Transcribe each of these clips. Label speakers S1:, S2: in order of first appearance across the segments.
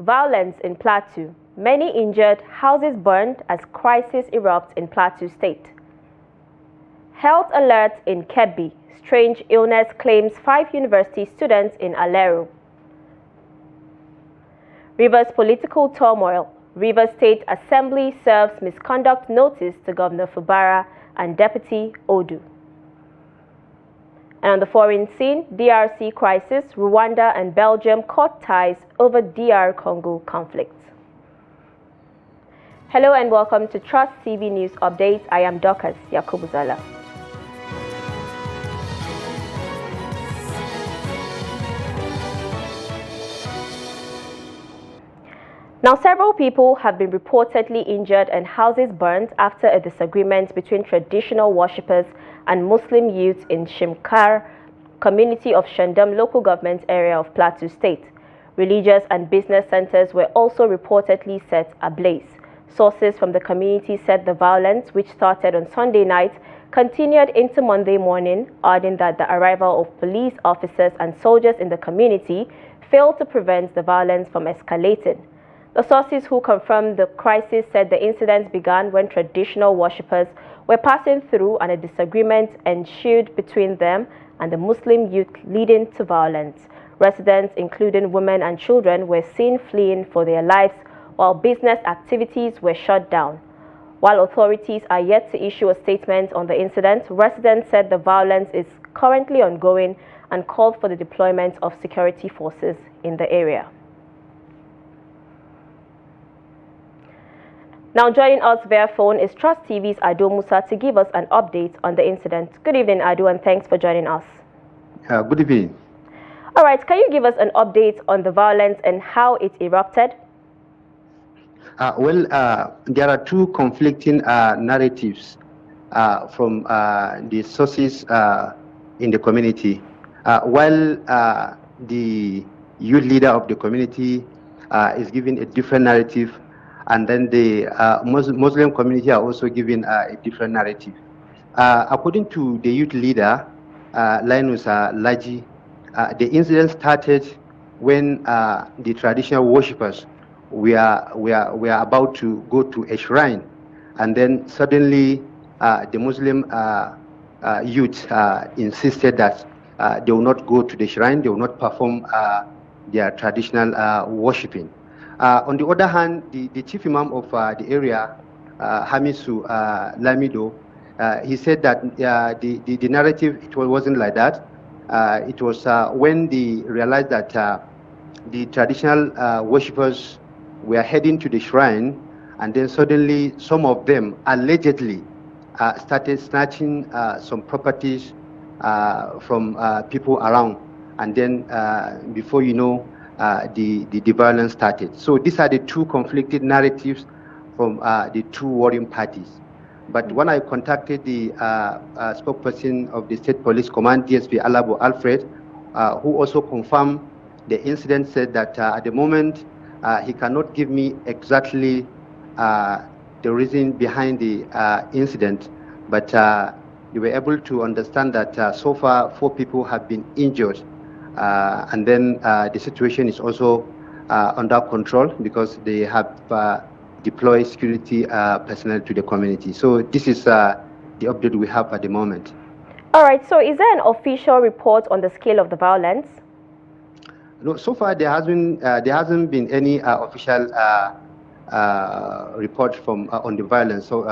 S1: Violence in Plateau. Many injured, houses burned as crisis erupts in Plateau State. Health alert in Kebbi. Strange illness claims 5 university students in Alero. Rivers political turmoil. Rivers State Assembly serves misconduct notice to Governor Fubara and Deputy Odu. And on the foreign scene, DRC crisis, Rwanda and Belgium cut ties over DR Congo conflict. Hello and welcome to Trust TV News Updates. I am Dorcas Yakubuzala. Now, several people have been reportedly injured and houses burned after a disagreement between traditional worshippers and Muslim youth in Shimkar community of Shandam local government area of Plateau State. Religious and business centers were also reportedly set ablaze. Sources from the community said the violence, which started on Sunday night, continued into Monday morning, adding that the arrival of police officers and soldiers in the community failed to prevent the violence from escalating. The sources who confirmed the crisis said the incident began when traditional worshippers were passing through and a disagreement ensued between them and the Muslim youth, leading to violence. Residents, including women and children, were seen fleeing for their lives while business activities were shut down. While authorities are yet to issue a statement on the incident, residents said the violence is currently ongoing and called for the deployment of security forces in the area. Now joining us via phone is Trust TV's Ado Musa to give us an update on the incident. Good evening, Ado, and thanks for joining us.
S2: Good evening.
S1: All right, can you give us an update on the violence and how it erupted?
S2: There are two conflicting narratives from the sources in the community. While the youth leader of the community is giving a different narrative, and then the Muslim community are also giving a different narrative. According to the youth leader, Linus Laji, the incident started when the traditional worshippers were about to go to a shrine, and then suddenly the Muslim youth insisted that they will not go to the shrine, they will not perform their traditional worshipping. On the other hand, the chief imam of the area, Hamisu Lamido, he said that the narrative, it wasn't like that. It was when they realized that the traditional worshippers were heading to the shrine, and then suddenly some of them allegedly started snatching some properties from people around, and then before you know, the violence started. So these are the two conflicted narratives from the two warring parties. But when I contacted the spokesperson of the State Police Command, DSP Alabo Alfred, who also confirmed the incident, said that at the moment he cannot give me exactly the reason behind the incident, but they were able to understand that so far 4 people have been injured. And then the situation is also under control because they have deployed security personnel to the community. So this is the update we have at the moment.
S1: All right, so is there an official report on the scale of the violence?
S2: No, so far there hasn't been any official report from on the violence. So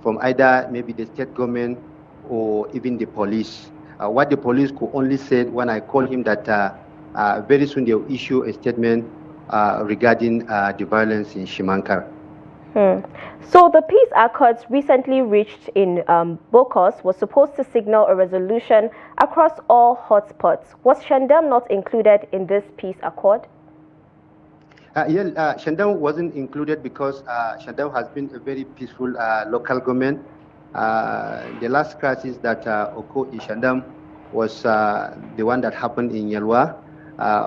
S2: from either maybe the state government or even the police. What the police could only say when I called him that very soon they'll issue a statement regarding the violence in Shimankar.
S1: So the peace accords recently reached in Bokos was supposed to signal a resolution across all hotspots. Was Shandam not included in this peace accord?
S2: Shandam wasn't included because Shandam has been a very peaceful local government. The last crisis that occurred in Shandam was the one that happened in Yalwa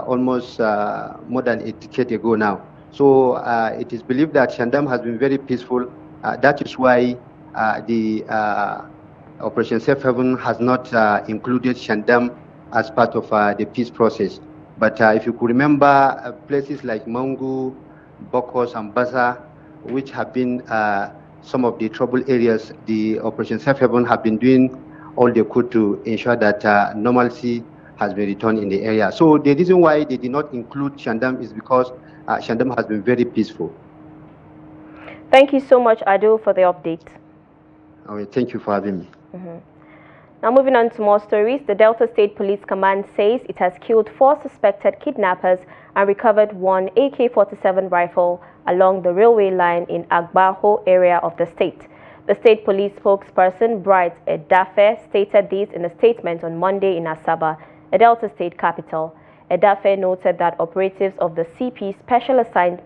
S2: almost more than a decade ago now. So it is believed that Shandam has been very peaceful. That is why the Operation Safe Haven has not included Shandam as part of the peace process. But if you could remember places like Mangu, Bokos, and Baza, which have been some of the trouble areas, the Operation Safe Haven have been doing all they could to ensure that normalcy has been returned in the area. So the reason why they did not include Shandam is because Shandam has been very peaceful.
S1: Thank you so much, Ado, for the update.
S2: Okay, thank you for having me.
S1: Now moving on to more stories, the Delta State Police Command says it has killed 4 suspected kidnappers and recovered 1 AK-47 rifle along the railway line in Agbaho area of the state. The state police spokesperson Bright Edafe stated this in a statement on Monday in Asaba, the Delta State capital. Edafe noted that operatives of the CP Special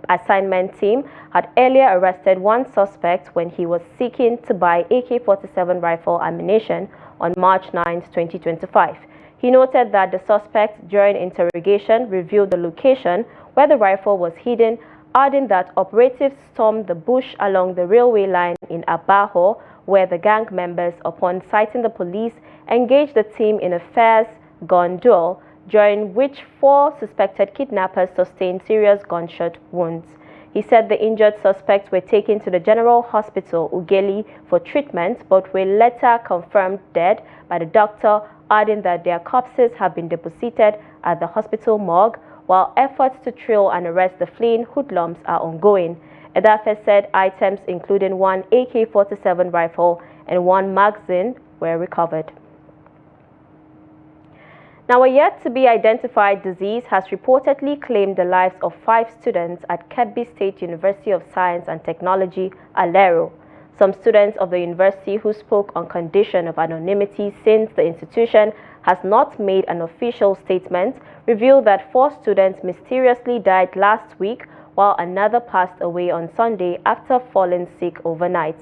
S1: Assignment Team had earlier arrested 1 suspect when he was seeking to buy AK-47 rifle ammunition on March 9, 2025. He noted that the suspect, during interrogation, revealed the location where the rifle was hidden, adding that operatives stormed the bush along the railway line in Abaho, where the gang members, upon sighting the police, engaged the team in a fierce gun duel, during which 4 suspected kidnappers sustained serious gunshot wounds. He said the injured suspects were taken to the General Hospital, Ughelli, for treatment, but were later confirmed dead by the doctor, adding that their corpses have been deposited at the hospital morgue, while efforts to trail and arrest the fleeing hoodlums are ongoing. Edafe said items including 1 AK-47 rifle and 1 magazine were recovered. Now, a yet-to-be-identified disease has reportedly claimed the lives of 5 students at Kebbi State University of Science and Technology, Alero. Some students of the university who spoke on condition of anonymity since the institution has not made an official statement revealed that 4 students mysteriously died last week while another passed away on Sunday after falling sick overnight.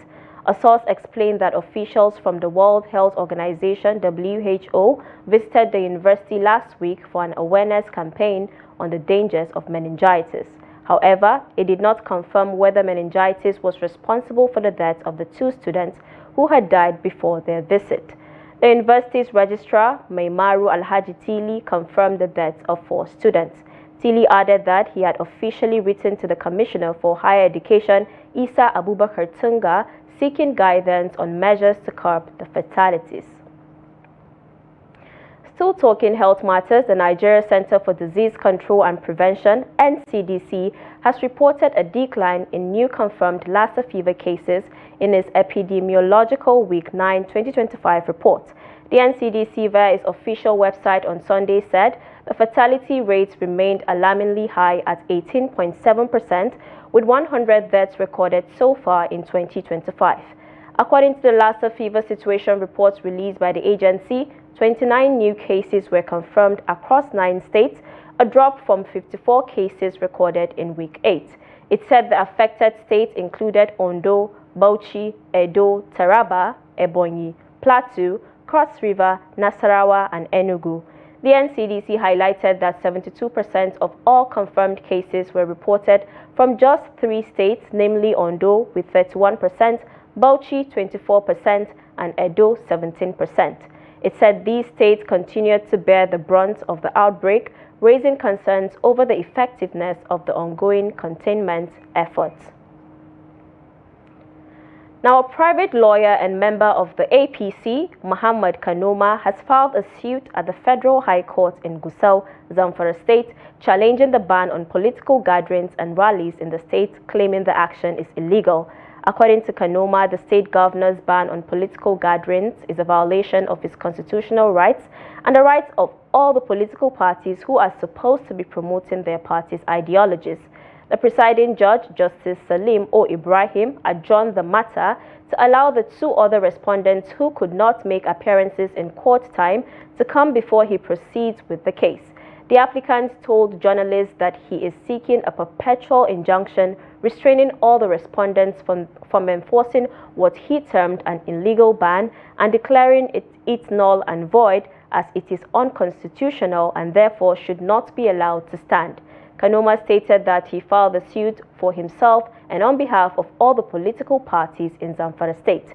S1: A source explained that officials from the World Health Organization (WHO) visited the university last week for an awareness campaign on the dangers of meningitis. However, it did not confirm whether meningitis was responsible for the death of the 2 students who had died before their visit. The university's registrar, Maimaru Alhaji Tili, confirmed the deaths of 4 students. Tili added that he had officially written to the Commissioner for Higher Education, Isa Abubakar Tunga, seeking guidance on measures to curb the fatalities. Still talking health matters, the Nigeria Center for Disease Control and Prevention, NCDC, has reported a decline in new confirmed Lassa fever cases in its Epidemiological Week 9 2025 report. The NCDC, via its official website on Sunday, said the fatality rates remained alarmingly high at 18.7%, with 100 deaths recorded so far in 2025. According to the Lassa fever situation reports released by the agency, 29 new cases were confirmed across 9 states, a drop from 54 cases recorded in Week 8. It said the affected states included Ondo, Bauchi, Edo, Taraba, Ebonyi, Plateau, Cross River, Nasarawa, and Enugu. The NCDC highlighted that 72% of all confirmed cases were reported from just 3 states, namely Ondo with 31%, Bauchi 24%, and Edo 17%. It said these states continued to bear the brunt of the outbreak, raising concerns over the effectiveness of the ongoing containment efforts. Now, a private lawyer and member of the APC, Muhammad Kanoma, has filed a suit at the Federal High Court in Gusau, Zamfara State, challenging the ban on political gatherings and rallies in the state, claiming the action is illegal. According to Kanoma, the state governor's ban on political gatherings is a violation of his constitutional rights and the rights of all the political parties who are supposed to be promoting their party's ideologies. The presiding judge, Justice Salim O. Ibrahim, adjourned the matter to allow the 2 other respondents who could not make appearances in court time to come before he proceeds with the case. The applicant told journalists that he is seeking a perpetual injunction restraining all the respondents from enforcing what he termed an illegal ban and declaring it null and void, as it is unconstitutional and therefore should not be allowed to stand. Kanoma stated that he filed the suit for himself and on behalf of all the political parties in Zamfara State.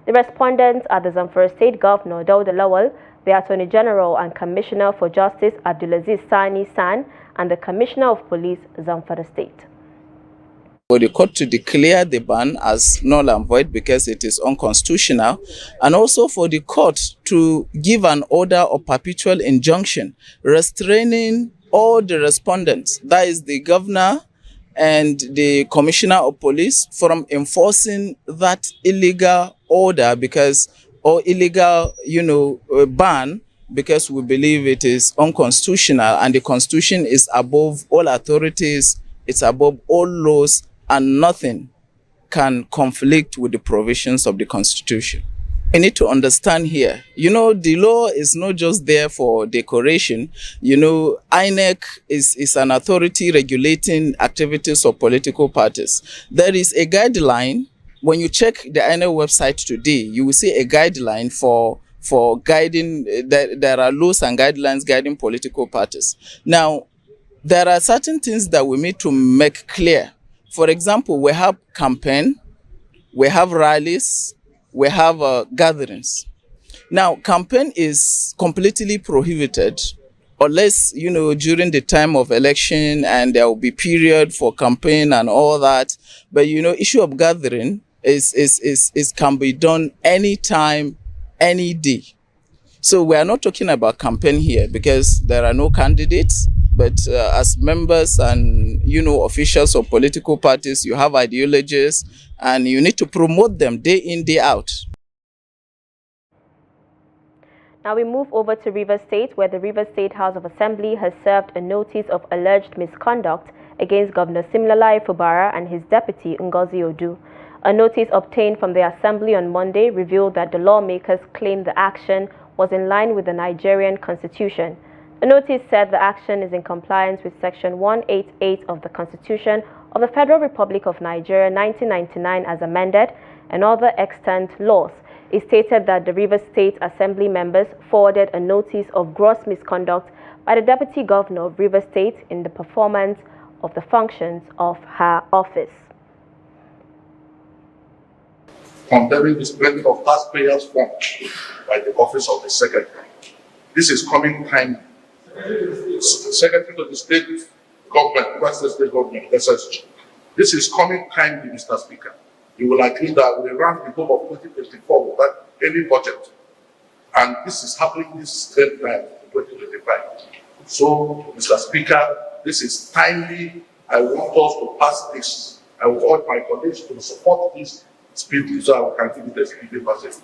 S1: The respondents are the Zamfara State Governor Dauda Lawal, the Attorney General and Commissioner for Justice Abdulaziz Sani San, and the Commissioner of Police, Zamfara State.
S3: For the court to declare the ban as null and void because it is unconstitutional, and also for the court to give an order of perpetual injunction restraining all the respondents, that is the governor and the commissioner of police, from enforcing that illegal order or illegal, ban, because we believe it is unconstitutional, and the constitution is above all authorities, it's above all laws, and nothing can conflict with the provisions of the Constitution. We need to understand here, the law is not just there for decoration. INEC is an authority regulating activities of political parties. There is a guideline. When you check the INEC website today, you will see a guideline for guiding, there are laws and guidelines guiding political parties. Now, there are certain things that we need to make clear. For example, we have campaign, we have rallies, we have gatherings. Now, campaign is completely prohibited unless, during the time of election, and there will be period for campaign and all that. But, issue of gathering can be done anytime, any day. So we are not talking about campaign here because there are no candidates. But as members and, officials of political parties, you have ideologies and you need to promote them day in, day out.
S1: Now we move over to Rivers State, where the Rivers State House of Assembly has served a notice of alleged misconduct against Governor Siminalayi Fubara and his deputy, Ngozi Odu. A notice obtained from the Assembly on Monday revealed that the lawmakers claimed the action was in line with the Nigerian Constitution. The notice said the action is in compliance with Section 188 of the Constitution of the Federal Republic of Nigeria 1999 as amended, and other extant laws. It stated that the Rivers State Assembly members forwarded a notice of gross misconduct by the Deputy Governor of Rivers State in the performance of the functions of her office.
S4: Condemning the spending of taxpayers' funds by the Office of the Secretary. This is coming time. Secretary to the State Government, Western State Government, SSG. This is coming timely, Mr. Speaker. You will agree that we ran the whole of 2024 without any budget. And this is happening this third time in 2025. So, Mr. Speaker, this is timely. I want us to pass this. I will urge my colleagues to support this speedily so I can give it a speedy passage.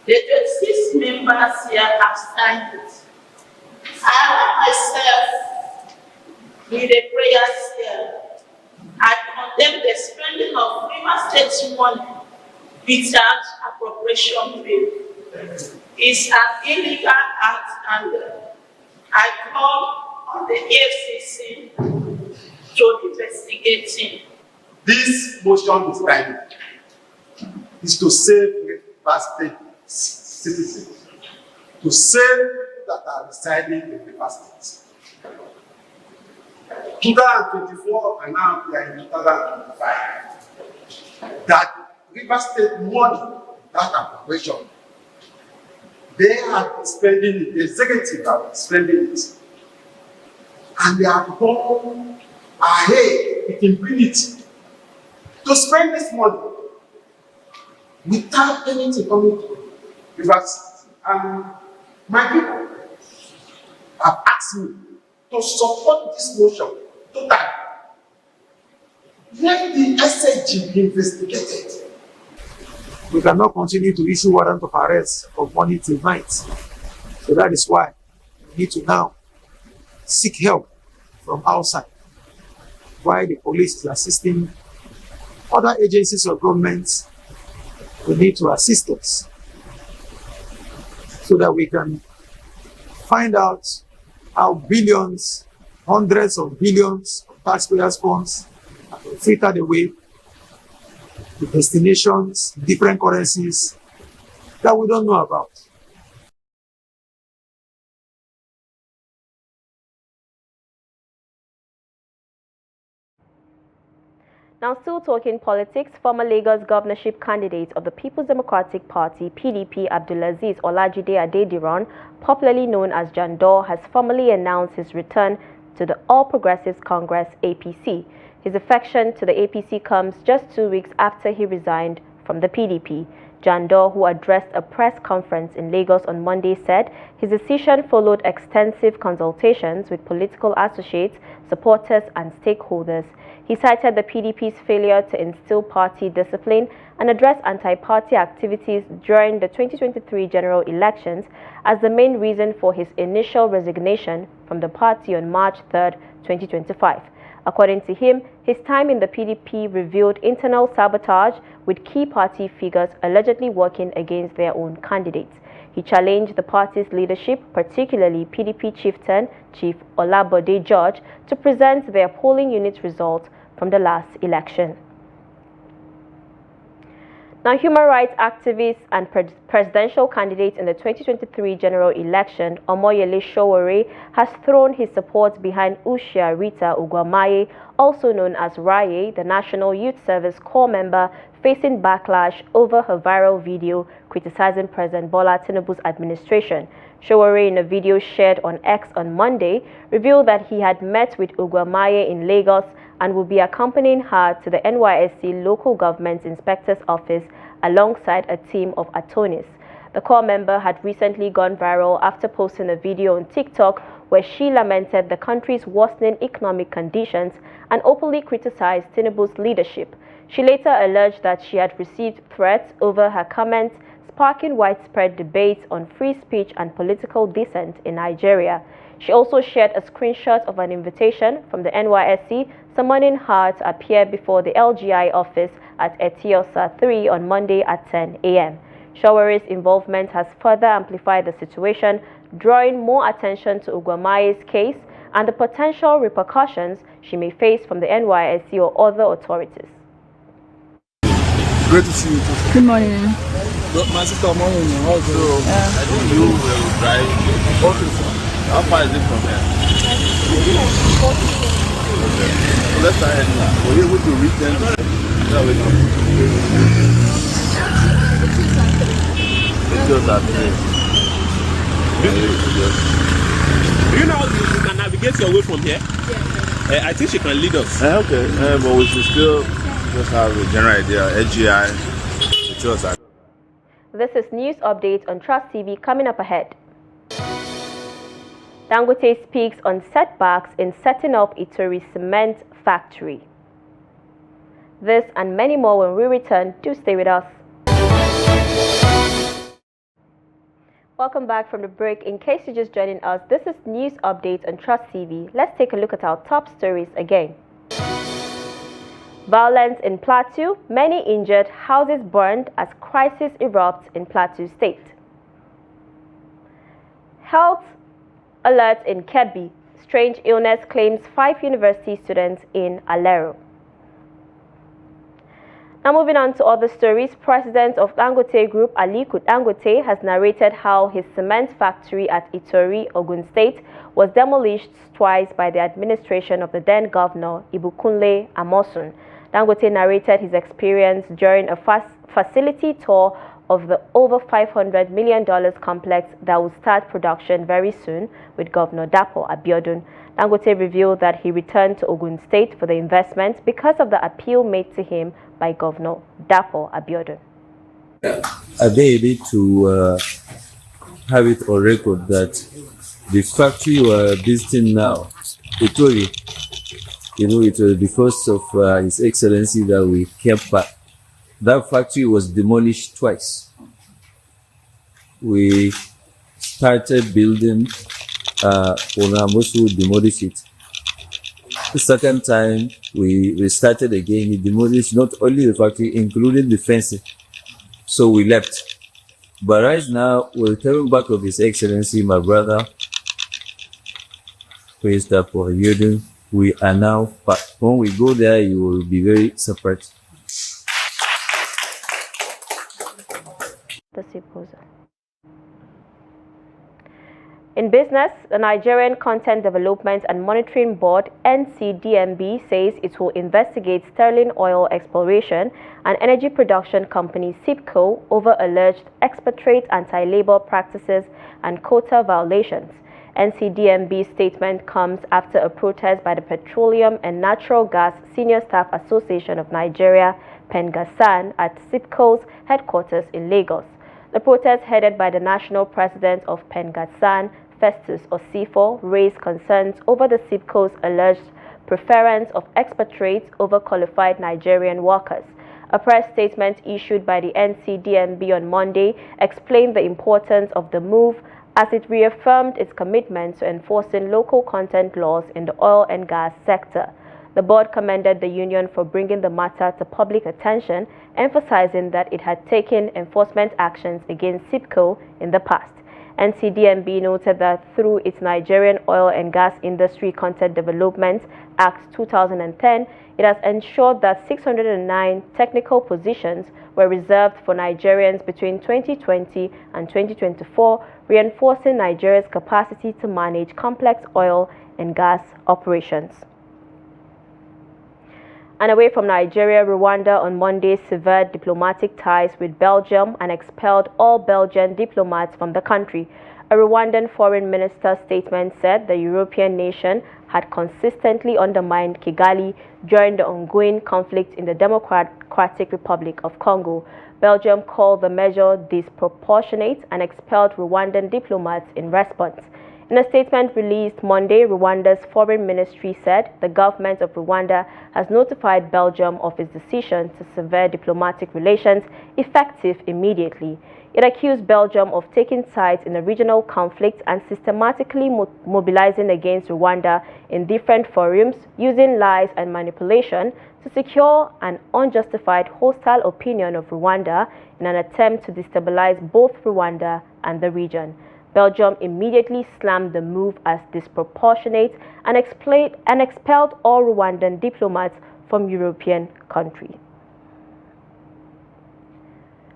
S5: The 26 members here have signed it. I myself, with the prayers here, I condemn the spending of Rivers State's money without appropriation bill. It's an illegal act, and I call on the FCC to investigate it.
S6: This motion is timely. Is to save Rivers State citizens, to save that are residing in Rivers State. 2024 and now we are in 2025. That Rivers State money, that appropriation, they have been spending it, the executive have been spending it, and they have gone ahead with impunity to spend this money without anything coming to Rivers State. And my people have asked me to support this motion totally. Let the SSG be investigated. We cannot continue to issue warrant of arrest from morning till night. So that is why we need to now seek help from outside, while the police is assisting other agencies of government. We need to assist us so that we can find out how billions, hundreds of billions of taxpayers' funds are filtered away to destinations, different currencies that we don't know about.
S1: Now, still talking politics, former Lagos governorship candidate of the People's Democratic Party, PDP, Abdulaziz Olajide Adediran, popularly known as Jandor, has formally announced his return to the All Progressives Congress, APC. His defection to the APC comes just 2 weeks after he resigned from the PDP. Jandor, who addressed a press conference in Lagos on Monday, said his decision followed extensive consultations with political associates, supporters and stakeholders. He cited the PDP's failure to instill party discipline and address anti-party activities during the 2023 general elections as the main reason for his initial resignation from the party on March 3, 2025. According to him, his time in the PDP revealed internal sabotage, with key party figures allegedly working against their own candidates. He challenged the party's leadership, particularly PDP chieftain Chief Olabode George, to present their polling unit results from the last election. Now, human rights activist and presidential candidate in the 2023 general election, Omoyele Sowore, has thrown his support behind Ushia Rita Ugwamaye, also known as Raye, the National Youth Service Corps member, facing backlash over her viral video criticizing President Bola Tinubu's administration. Sowore, in a video shared on X on Monday, revealed that he had met with Ugwamaye in Lagos and will be accompanying her to the NYSC Local Government Inspector's Office alongside a team of attorneys. The Corps member had recently gone viral after posting a video on TikTok where she lamented the country's worsening economic conditions and openly criticized Tinubu's leadership. She later alleged that she had received threats over her comments, sparking widespread debates on free speech and political dissent in Nigeria. She also shared a screenshot of an invitation from the NYSC summoning her to appear before the LGI office at Etiosa 3 on Monday at 10 a.m. Showere's involvement has further amplified the situation, drawing more attention to Ugwamaye's case and the potential repercussions she may face from the NYSC or other authorities.
S7: Great to see you.
S8: Good morning.
S7: My sister, morning. I think you will drive. Okay, sir. How far is it from here? Okay. So let's start heading now. Were you able to reach them? Yeah, we know. It's just at 3.
S9: Do you know how you can navigate your way from here? Yeah. I think she can lead us.
S7: Okay, but we should still just have a general idea. AGI, it's just at.
S1: This is news updates on Trust TV coming up ahead. Dangote speaks on setbacks in setting up Itori cement factory. This and many more when we return. Do stay with us. Welcome back from the break. In case you're just joining us, this is news updates on Trust TV. Let's take a look at our top stories again. Violence in Plateau, many injured, houses burned as crisis erupts in Plateau State. Health alert in Kebbi, strange illness claims 5 university students in Alero. Now moving on to other stories, President of Dangote Group, Aliko Dangote, has narrated how his cement factory at Itori, Ogun State, was demolished twice by the administration of the then governor, Ibukunle Amosun. Dangote narrated his experience during a facility tour of the over $500 million complex that will start production very soon with Governor Dapo Abiodun. Dangote revealed that he returned to Ogun State for the investment because of the appeal made to him by Governor Dapo Abiodun.
S10: Are they able to have it on record that the factory you are visiting now, Itori, it was because of His Excellency that we came back. That factory was demolished twice. We started building, Onamosu demolished it. The second time we restarted again, he demolished not only the factory, including the fencing. So we left. But right now, we're coming back of His Excellency, my brother, Praise that for Yodun. We are now, but when we go there, you will be very surprised.
S1: In business, the Nigerian Content Development and Monitoring Board (NCDMB) says it will investigate Sterling Oil Exploration and Energy Production Company (SIPCO) over alleged expatriate anti-labor practices and quota violations. NCDMB's statement comes after a protest by the Petroleum and Natural Gas Senior Staff Association of Nigeria (PENGASAN) at SIPCO's headquarters in Lagos. The protest, headed by the national president of PENGASAN, Festus Osifo, raised concerns over the SIPCO's alleged preference of expatriates over qualified Nigerian workers. A press statement issued by the NCDMB on Monday explained the importance of the move as it reaffirmed its commitment to enforcing local content laws in the oil and gas sector. The board commended the union for bringing the matter to public attention, emphasizing that it had taken enforcement actions against SIPCO in the past. NCDMB noted that through its Nigerian Oil and Gas Industry Content Development Act 2010, it has ensured that 609 technical positions were reserved for Nigerians between 2020 and 2024, reinforcing Nigeria's capacity to manage complex oil and gas operations. And away from Nigeria, Rwanda on Monday severed diplomatic ties with Belgium and expelled all Belgian diplomats from the country. A Rwandan foreign minister statement said the European nation had consistently undermined Kigali during the ongoing conflict in the Democratic Republic of Congo. Belgium called the measure disproportionate and expelled Rwandan diplomats in response. In a statement released Monday, Rwanda's foreign ministry said the government of Rwanda has notified Belgium of its decision to sever diplomatic relations effective immediately. It accused Belgium of taking sides in a regional conflict and systematically mobilizing against Rwanda in different forums, using lies and manipulation to secure an unjustified hostile opinion of Rwanda in an attempt to destabilize both Rwanda and the region. Belgium immediately slammed the move as disproportionate and expelled all Rwandan diplomats from European countries.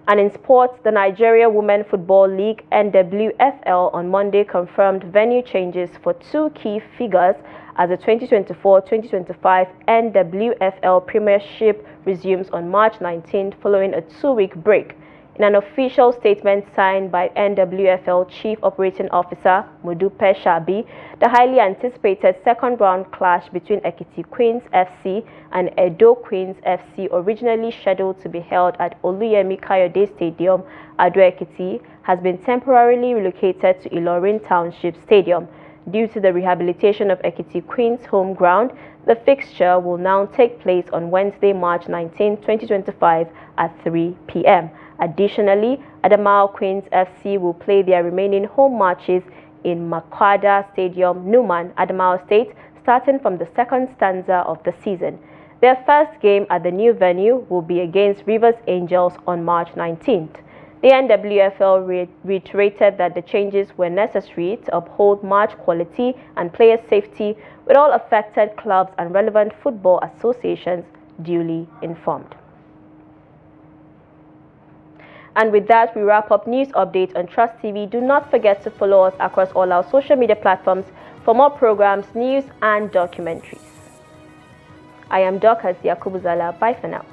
S1: And in sports, the Nigeria Women Football League (NWFL) on Monday confirmed venue changes for two key figures as the 2024-2025 NWFL Premiership resumes on March 19th following a two-week break. In an official statement signed by NWFL Chief Operating Officer Modupe Shabi, the highly anticipated second-round clash between Ekiti Queens FC and Edo Queens FC, originally scheduled to be held at Oluyemi Kayode Stadium, Ado-Ekiti, has been temporarily relocated to Ilorin Township Stadium. Due to the rehabilitation of Ekiti Queens' home ground, the fixture will now take place on Wednesday, March 19, 2025 at 3 p.m. Additionally, Adamawa Queens FC will play their remaining home matches in Makwada Stadium, Numan, Adamawa State, starting from the second stanza of the season. Their first game at the new venue will be against Rivers Angels on March 19th. The NWFL reiterated that the changes were necessary to uphold match quality and player safety, with all affected clubs and relevant football associations duly informed. And with that, we wrap up news updates on Trust TV. Do not forget to follow us across all our social media platforms for more programs, news, and documentaries. I am Dorcas Yakubuzala. Bye for now.